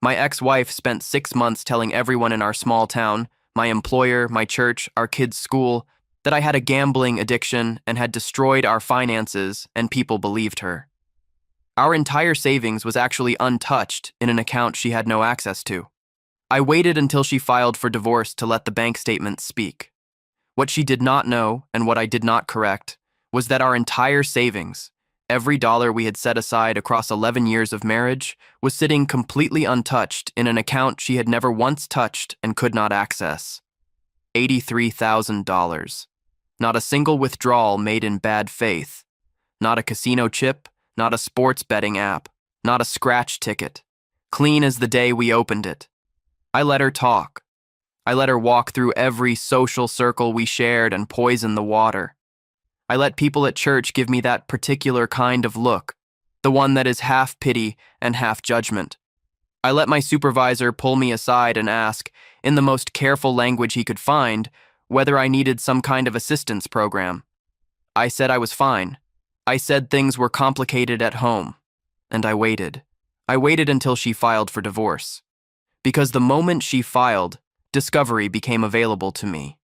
My ex-wife spent 6 months telling everyone in our small town, my employer, my church, our kids' school, that I had a gambling addiction and had destroyed our finances, and people believed her. Our entire savings was actually untouched in an account she had no access to. I waited until she filed for divorce to let the bank statements speak. What she did not know, and what I did not correct, was that our entire savings, every dollar we had set aside across 11 years of marriage, was sitting completely untouched in an account she had never once touched and could not access. $83,000. Not a single withdrawal made in bad faith. Not a casino chip, not a sports betting app, not a scratch ticket. Clean as the day we opened it. I let her talk. I let her walk through every social circle we shared and poison the water. I let people at church give me that particular kind of look, the one that is half pity and half judgment. I let my supervisor pull me aside and ask, in the most careful language he could find, whether I needed some kind of assistance program. I said I was fine. I said things were complicated at home. And I waited. I waited until she filed for divorce. Because the moment she filed, Discovery became available to me.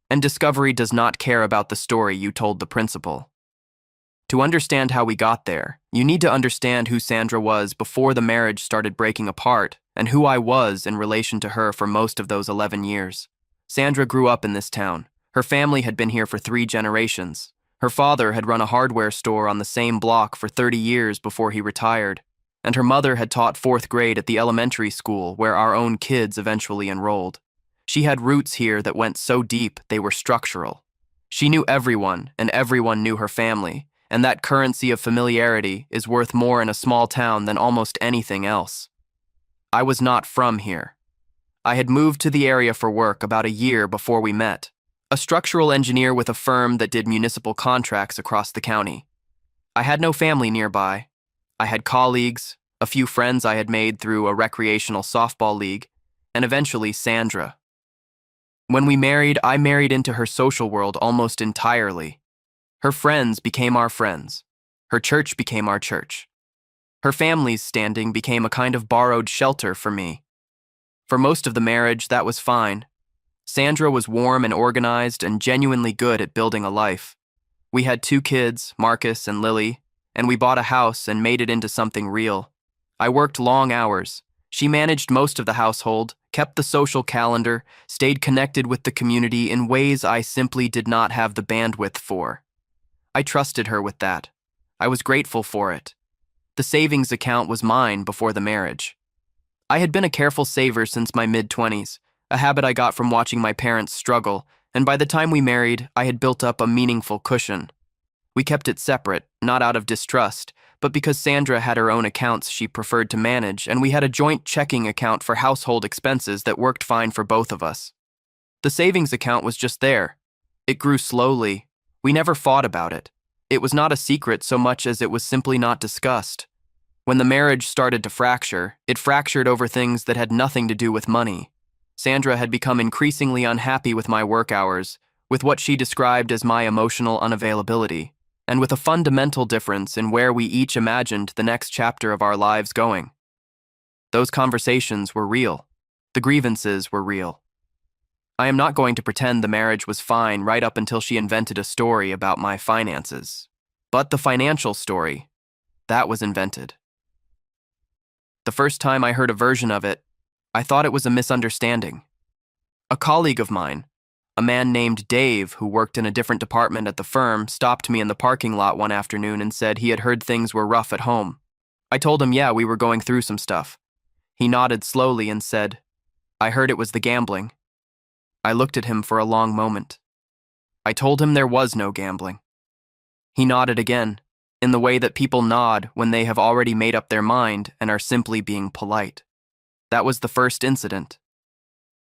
And Discovery does not care about the story you told the principal. To understand how we got there, you need to understand who Sandra was before the marriage started breaking apart, and who I was in relation to her for most of those 11 years. Sandra grew up in this town. Her family had been here for 3 generations. Her father had run a hardware store on the same block for 30 years before he retired, and her mother had taught 4th grade at the elementary school where our own kids eventually enrolled. She had roots here that went so deep they were structural. She knew everyone, and everyone knew her family, and that currency of familiarity is worth more in a small town than almost anything else. I was not from here. I had moved to the area for work about a year before we met, a structural engineer with a firm that did municipal contracts across the county. I had no family nearby. I had colleagues, a few friends I had made through a recreational softball league, and eventually Sandra. When we married, I married into her social world almost entirely. Her friends became our friends. Her church became our church. Her family's standing became a kind of borrowed shelter for me. For most of the marriage, that was fine. Sandra was warm and organized and genuinely good at building a life. We had 2 kids, Marcus and Lily, and we bought a house and made it into something real. I worked long hours. She managed most of the household, kept the social calendar, stayed connected with the community in ways I simply did not have the bandwidth for. I trusted her with that. I was grateful for it. The savings account was mine before the marriage. I had been a careful saver since my mid-20s, a habit I got from watching my parents struggle, and by the time we married, I had built up a meaningful cushion. We kept it separate, not out of distrust, but because Sandra had her own accounts she preferred to manage, and we had a joint checking account for household expenses that worked fine for both of us. The savings account was just there. It grew slowly. We never fought about it. It was not a secret so much as it was simply not discussed. When the marriage started to fracture, it fractured over things that had nothing to do with money. Sandra had become increasingly unhappy with my work hours, with what she described as my emotional unavailability, and with a fundamental difference in where we each imagined the next chapter of our lives going. Those conversations were real. The grievances were real. I am not going to pretend the marriage was fine right up until she invented a story about my finances. But the financial story, that was invented. The first time I heard a version of it, I thought it was a misunderstanding. A colleague of mine, a man named Dave who worked in a different department at the firm, stopped me in the parking lot one afternoon and said he had heard things were rough at home. I told him, yeah, we were going through some stuff. He nodded slowly and said, I heard it was the gambling. I looked at him for a long moment. I told him there was no gambling. He nodded again, in the way that people nod when they have already made up their mind and are simply being polite. That was the first incident.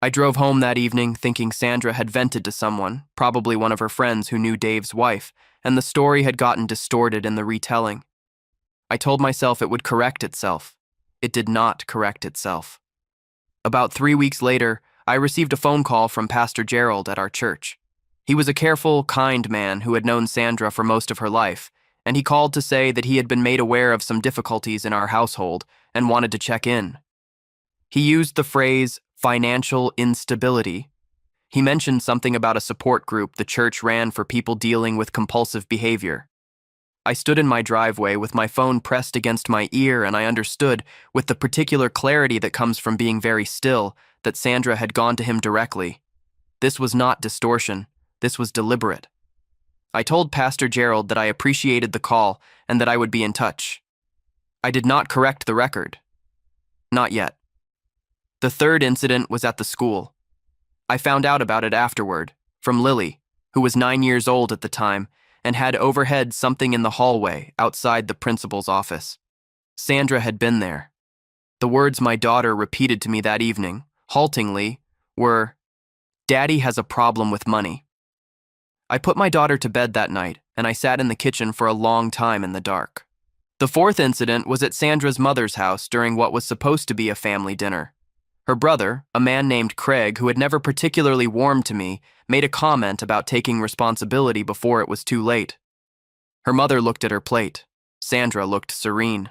I drove home that evening thinking Sandra had vented to someone, probably one of her friends who knew Dave's wife, and the story had gotten distorted in the retelling. I told myself it would correct itself. It did not correct itself. About 3 weeks later, I received a phone call from Pastor Gerald at our church. He was a careful, kind man who had known Sandra for most of her life, and he called to say that he had been made aware of some difficulties in our household and wanted to check in. He used the phrase financial instability. He mentioned something about a support group the church ran for people dealing with compulsive behavior. I stood in my driveway with my phone pressed against my ear, and I understood, with the particular clarity that comes from being very still, that Sandra had gone to him directly. This was not distortion. This was deliberate. I told Pastor Gerald that I appreciated the call and that I would be in touch. I did not correct the record. Not yet. The third incident was at the school. I found out about it afterward, from Lily, who was 9 years old at the time and had overheard something in the hallway outside the principal's office. Sandra had been there. The words my daughter repeated to me that evening, haltingly, were, "Daddy has a problem with money." I put my daughter to bed that night, and I sat in the kitchen for a long time in the dark. The fourth incident was at Sandra's mother's house during what was supposed to be a family dinner. Her brother, a man named Craig, who had never particularly warmed to me, made a comment about taking responsibility before it was too late. Her mother looked at her plate. Sandra looked serene.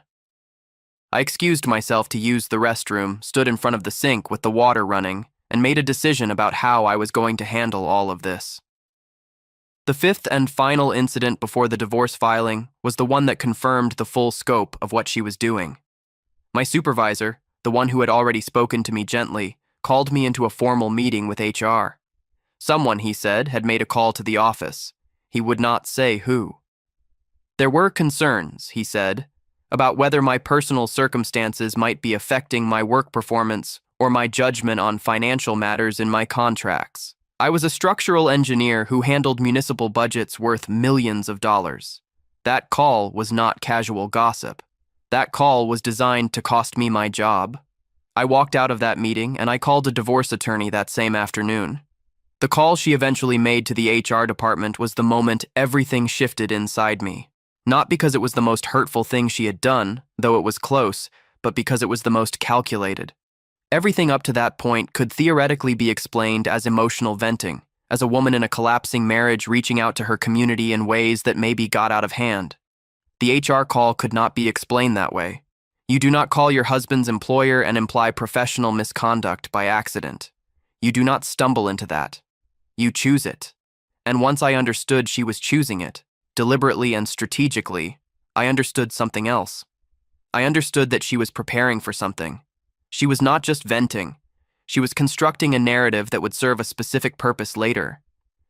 I excused myself to use the restroom, stood in front of the sink with the water running, and made a decision about how I was going to handle all of this. The fifth and final incident before the divorce filing was the one that confirmed the full scope of what she was doing. My supervisor, the one who had already spoken to me gently, called me into a formal meeting with HR. Someone, he said, had made a call to the office. He would not say who. There were concerns, he said, about whether my personal circumstances might be affecting my work performance or my judgment on financial matters in my contracts. I was a structural engineer who handled municipal budgets worth millions of dollars. That call was not casual gossip. That call was designed to cost me my job. I walked out of that meeting and I called a divorce attorney that same afternoon. The call she eventually made to the HR department was the moment everything shifted inside me. Not because it was the most hurtful thing she had done, though it was close, but because it was the most calculated. Everything up to that point could theoretically be explained as emotional venting, as a woman in a collapsing marriage reaching out to her community in ways that maybe got out of hand. The HR call could not be explained that way. You do not call your husband's employer and imply professional misconduct by accident. You do not stumble into that. You choose it. And once I understood she was choosing it, deliberately and strategically, I understood something else. I understood that she was preparing for something. She was not just venting. She was constructing a narrative that would serve a specific purpose later.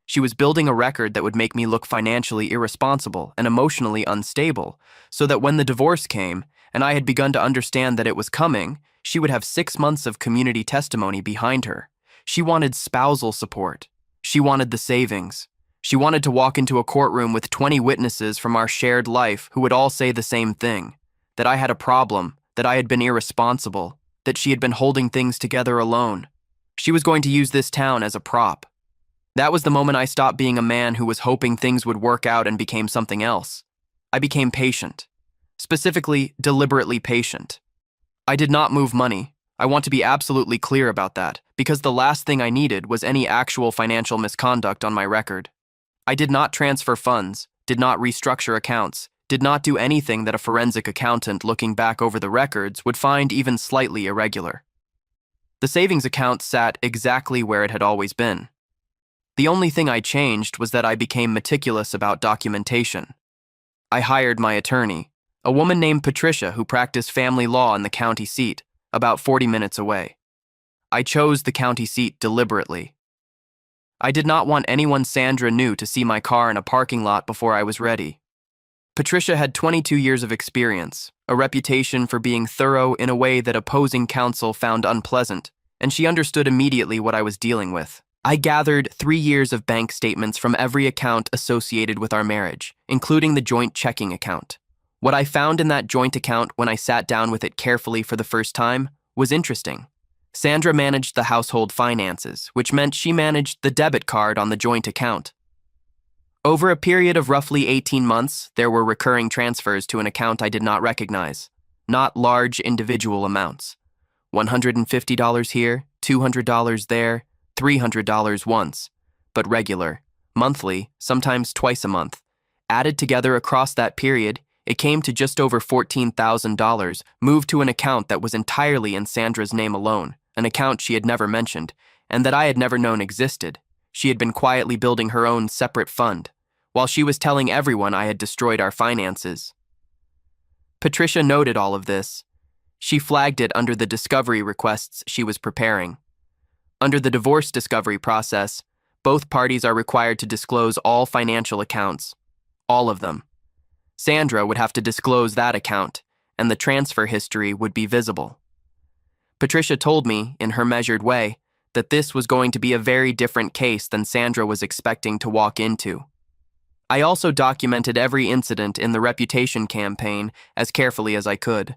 She was building a record that would make me look financially irresponsible and emotionally unstable, so that when the divorce came, and I had begun to understand that it was coming, she would have 6 months of community testimony behind her. She wanted spousal support. She wanted the savings. She wanted to walk into a courtroom with 20 witnesses from our shared life who would all say the same thing, that I had a problem, that I had been irresponsible, that she had been holding things together alone. She was going to use this town as a prop. That was the moment I stopped being a man who was hoping things would work out and became something else. I became patient. Specifically, deliberately patient. I did not move money. I want to be absolutely clear about that, because the last thing I needed was any actual financial misconduct on my record. I did not transfer funds, did not restructure accounts, did not do anything that a forensic accountant looking back over the records would find even slightly irregular. The savings account sat exactly where it had always been. The only thing I changed was that I became meticulous about documentation. I hired my attorney, a woman named Patricia who practiced family law in the county seat, about 40 minutes away. I chose the county seat deliberately. I did not want anyone Sandra knew to see my car in a parking lot before I was ready. Patricia had 22 years of experience, a reputation for being thorough in a way that opposing counsel found unpleasant, and she understood immediately what I was dealing with. I gathered 3 years of bank statements from every account associated with our marriage, including the joint checking account. What I found in that joint account when I sat down with it carefully for the first time was interesting. Sandra managed the household finances, which meant she managed the debit card on the joint account. Over a period of roughly 18 months, there were recurring transfers to an account I did not recognize, not large individual amounts. $150 here, $200 there, $300 once, but regular, monthly, sometimes twice a month. Added together across that period, It came to just over $14,000, moved to an account that was entirely in Sandra's name alone, an account she had never mentioned, and that I had never known existed. She had been quietly building her own separate fund, while she was telling everyone I had destroyed our finances. Patricia noted all of this. She flagged it under the discovery requests she was preparing. Under the divorce discovery process, both parties are required to disclose all financial accounts, all of them. Sandra would have to disclose that account, and the transfer history would be visible. Patricia told me, in her measured way, that this was going to be a very different case than Sandra was expecting to walk into. I also documented every incident in the reputation campaign as carefully as I could.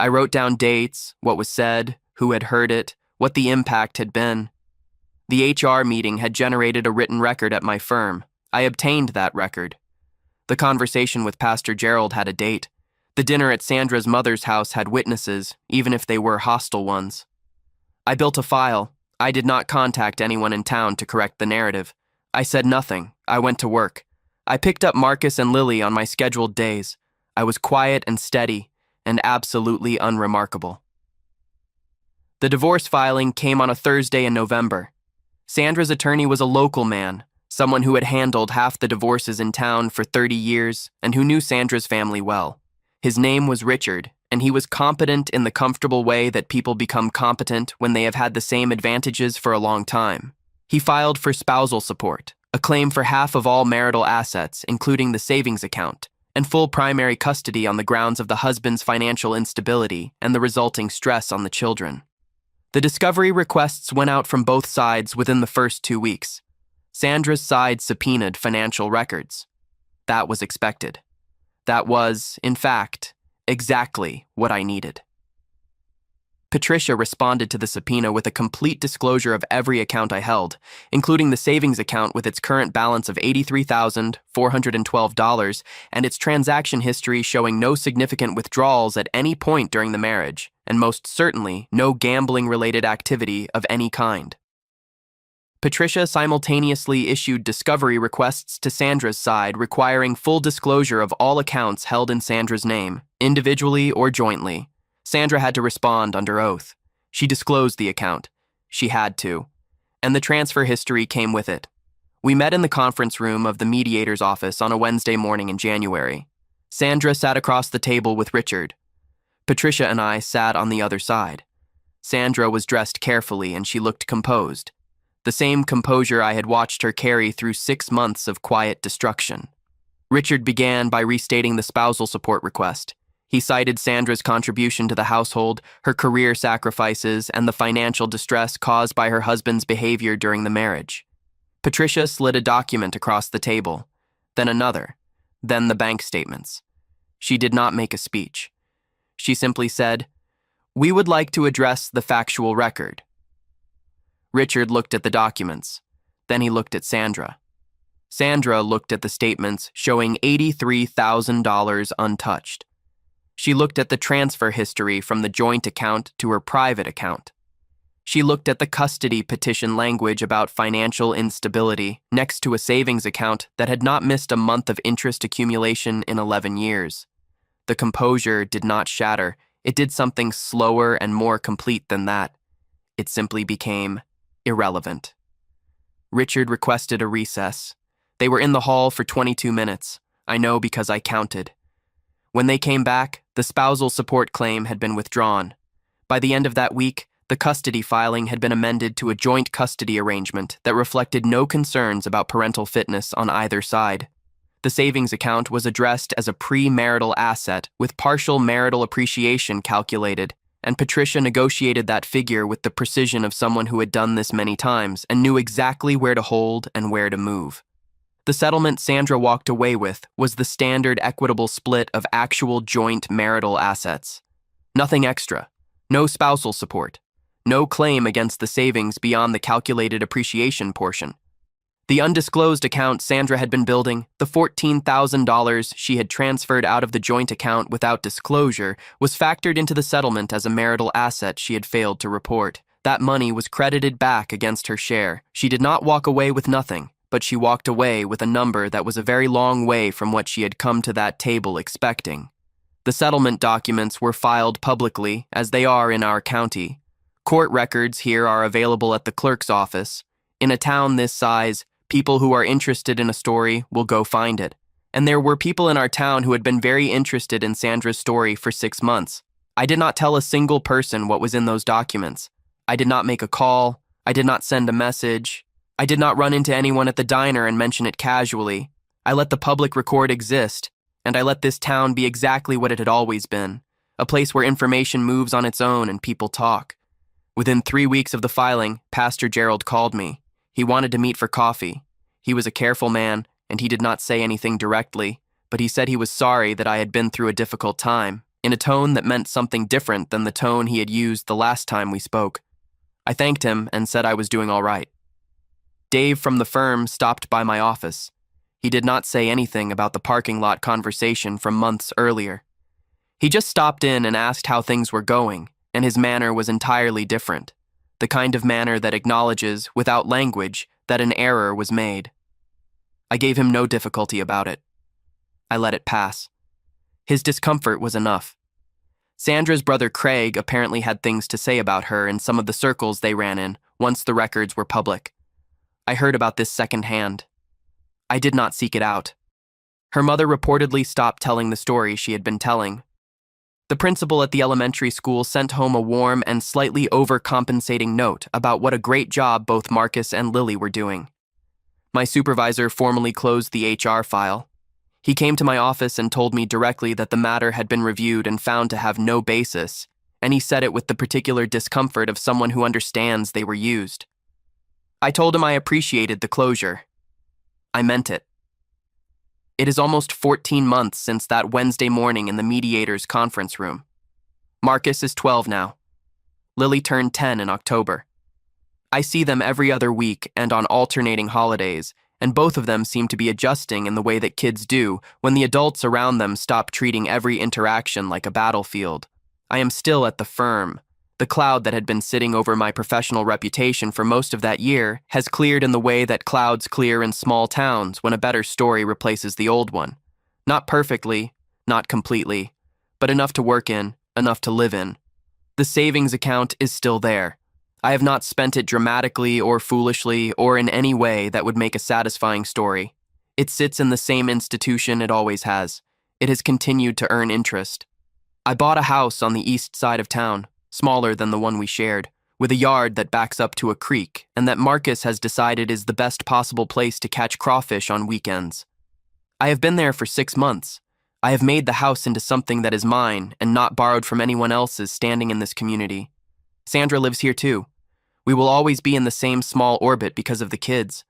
I wrote down dates, what was said, who had heard it, what the impact had been. The HR meeting had generated a written record at my firm. I obtained that record. The conversation with Pastor Gerald had a date. The dinner at Sandra's mother's house had witnesses, even if they were hostile ones. I built a file. I did not contact anyone in town to correct the narrative. I said nothing. I went to work. I picked up Marcus and Lily on my scheduled days. I was quiet and steady, and absolutely unremarkable. The divorce filing came on a Thursday in November. Sandra's attorney was a local man, someone who had handled half the divorces in town for 30 years and who knew Sandra's family well. His name was Richard, and he was competent in the comfortable way that people become competent when they have had the same advantages for a long time. He filed for spousal support, a claim for half of all marital assets, including the savings account, and full primary custody on the grounds of the husband's financial instability and the resulting stress on the children. The discovery requests went out from both sides within the first 2 weeks. Sandra's side subpoenaed financial records. That was expected. That was, in fact, exactly what I needed. Patricia responded to the subpoena with a complete disclosure of every account I held, including the savings account with its current balance of $83,412 and its transaction history showing no significant withdrawals at any point during the marriage, and most certainly no gambling-related activity of any kind. Patricia simultaneously issued discovery requests to Sandra's side requiring full disclosure of all accounts held in Sandra's name, individually or jointly. Sandra had to respond under oath. She disclosed the account. She had to. And the transfer history came with it. We met in the conference room of the mediator's office on a Wednesday morning in January. Sandra sat across the table with Richard. Patricia and I sat on the other side. Sandra was dressed carefully and she looked composed. The same composure I had watched her carry through 6 months of quiet destruction. Richard began by restating the spousal support request. He cited Sandra's contribution to the household, her career sacrifices, and the financial distress caused by her husband's behavior during the marriage. Patricia slid a document across the table, then another, then the bank statements. She did not make a speech. She simply said, "We would like to address the factual record." Richard looked at the documents. Then he looked at Sandra. Sandra looked at the statements showing $83,000 untouched. She looked at the transfer history from the joint account to her private account. She looked at the custody petition language about financial instability next to a savings account that had not missed a month of interest accumulation in 11 years. The composure did not shatter. It did something slower and more complete than that. It simply became irrelevant. Richard requested a recess. They were in the hall for 22 minutes. I know because I counted. When they came back, the spousal support claim had been withdrawn. By the end of that week, the custody filing had been amended to a joint custody arrangement that reflected no concerns about parental fitness on either side. The savings account was addressed as a pre-marital asset with partial marital appreciation calculated, and Patricia negotiated that figure with the precision of someone who had done this many times and knew exactly where to hold and where to move. The settlement Sandra walked away with was the standard equitable split of actual joint marital assets. Nothing extra. No spousal support. No claim against the savings beyond the calculated appreciation portion. The undisclosed account Sandra had been building, the $14,000 she had transferred out of the joint account without disclosure, was factored into the settlement as a marital asset she had failed to report. That money was credited back against her share. She did not walk away with nothing, but she walked away with a number that was a very long way from what she had come to that table expecting. The settlement documents were filed publicly, as they are in our county. Court records here are available at the clerk's office. In a town this size, people who are interested in a story will go find it. And there were people in our town who had been very interested in Sandra's story for 6 months. I did not tell a single person what was in those documents. I did not make a call. I did not send a message. I did not run into anyone at the diner and mention it casually. I let the public record exist, and I let this town be exactly what it had always been, a place where information moves on its own and people talk. Within 3 weeks of the filing, Pastor Gerald called me. He wanted to meet for coffee. He was a careful man, and he did not say anything directly, but he said he was sorry that I had been through a difficult time, in a tone that meant something different than the tone he had used the last time we spoke. I thanked him and said I was doing all right. Dave from the firm stopped by my office. He did not say anything about the parking lot conversation from months earlier. He just stopped in and asked how things were going, and his manner was entirely different, the kind of manner that acknowledges, without language, that an error was made. I gave him no difficulty about it. I let it pass. His discomfort was enough. Sandra's brother Craig apparently had things to say about her in some of the circles they ran in once the records were public. I heard about this secondhand. I did not seek it out. Her mother reportedly stopped telling the story she had been telling. The principal at the elementary school sent home a warm and slightly overcompensating note about what a great job both Marcus and Lily were doing. My supervisor formally closed the HR file. He came to my office and told me directly that the matter had been reviewed and found to have no basis, and he said it with the particular discomfort of someone who understands they were used. I told him I appreciated the closure. I meant it. It is almost 14 months since that Wednesday morning in the mediator's conference room. Marcus is 12 now. Lily turned 10 in October. I see them every other week and on alternating holidays, and both of them seem to be adjusting in the way that kids do when the adults around them stop treating every interaction like a battlefield. I am still at the firm. The cloud that had been sitting over my professional reputation for most of that year has cleared in the way that clouds clear in small towns when a better story replaces the old one. Not perfectly, not completely, but enough to work in, enough to live in. The savings account is still there. I have not spent it dramatically or foolishly or in any way that would make a satisfying story. It sits in the same institution it always has. It has continued to earn interest. I bought a house on the east side of town, smaller than the one we shared, with a yard that backs up to a creek and that Marcus has decided is the best possible place to catch crawfish on weekends. I have been there for 6 months. I have made the house into something that is mine and not borrowed from anyone else's standing in this community. Sandra lives here too. We will always be in the same small orbit because of the kids.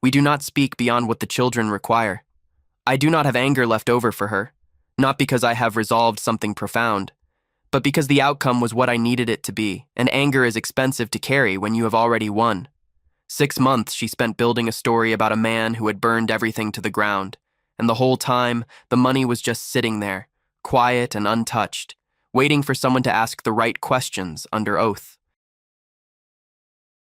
We do not speak beyond what the children require. I do not have anger left over for her, not because I have resolved something profound, but because the outcome was what I needed it to be, and anger is expensive to carry when you have already won. 6 months she spent building a story about a man who had burned everything to the ground, and the whole time, the money was just sitting there, quiet and untouched, waiting for someone to ask the right questions under oath.